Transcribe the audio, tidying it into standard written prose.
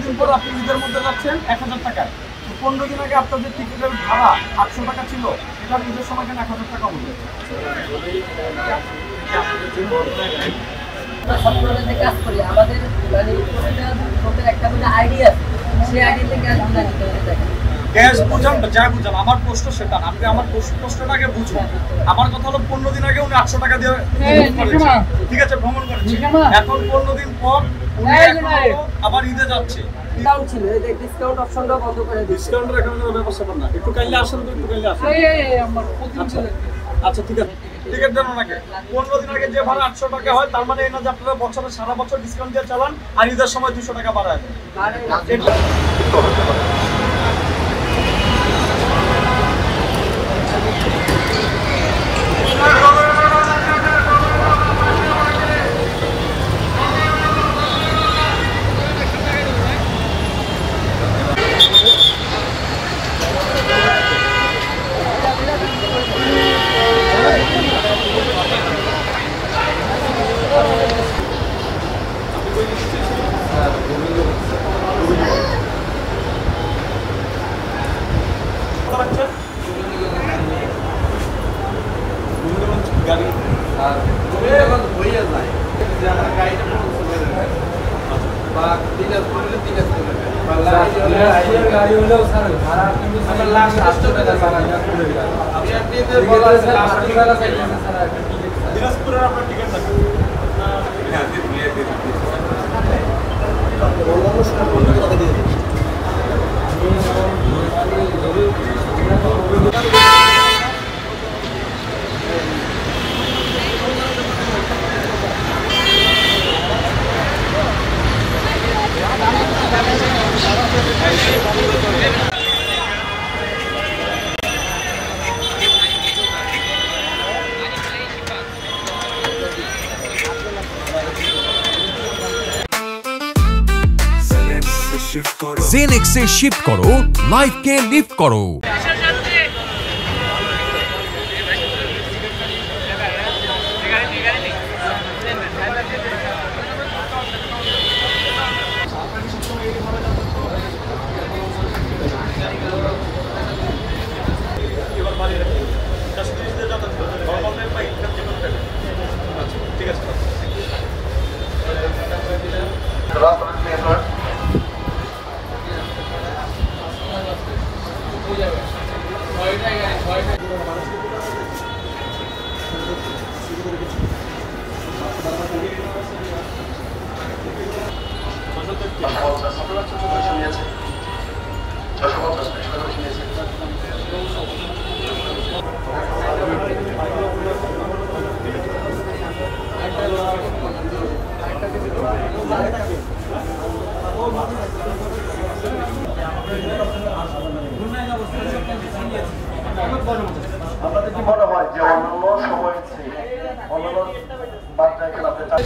দিন পর আপনি ঈদের মধ্যে যাচ্ছেন 1000 টাকায়। 15 দিন আগে আপনার যে টিকিটের ভাড়া 800 টাকা ছিল, এটা ঈদের সময় কেন 1000 টাকা হলো? কাজ করি আমাদের মানে লোকের একটা আইডিয়া, সেই আইডিয়াতে কাজ নিতে হবে। গ্যাস বুঝান যা বুঝান, আমার প্রশ্ন সেটা না, আপনি আমার প্রশ্নটা আগে বুঝুন। আমার কথা হলো 15 দিন আগে উনি 800 টাকা দিয়ে ঠিক আছে ভ্রমণ করেছে, এখন 15 দিন পর আবার ঈদে যাচ্ছে। ডিসকাউন্ট ছিল, এই ডিসকাউন্ট অপশনটা বন্ধ করে দিয়েছে। ডিসকাউন্টের এখন কোনো ব্যবস্থা না, একটু কাইলে আসেন তো, একটু কাইলে আসেন। আমার আচ্ছা ঠিক আছে, টিকিট দেন ওনাকে। 15 দিন আগে যে ভাড়া 800 টাকা হয়, তার মানে এই না যে আপনারা বছরে সারা বছর ডিসকাউন্ট দিয়ে চালান আর ঈদের সময় 200 টাকা বাড়ায় দেন। দিনাজপুরের আপনার টিকিট থাকে जेनेक्स से शिफ्ट करो, लाइफ के लिफ्ट करो। আপনাদের কি মনে হয় যে অন্যান্য সময়ের চেয়ে অন্যান্য মাত্রায় খেলাতে চান?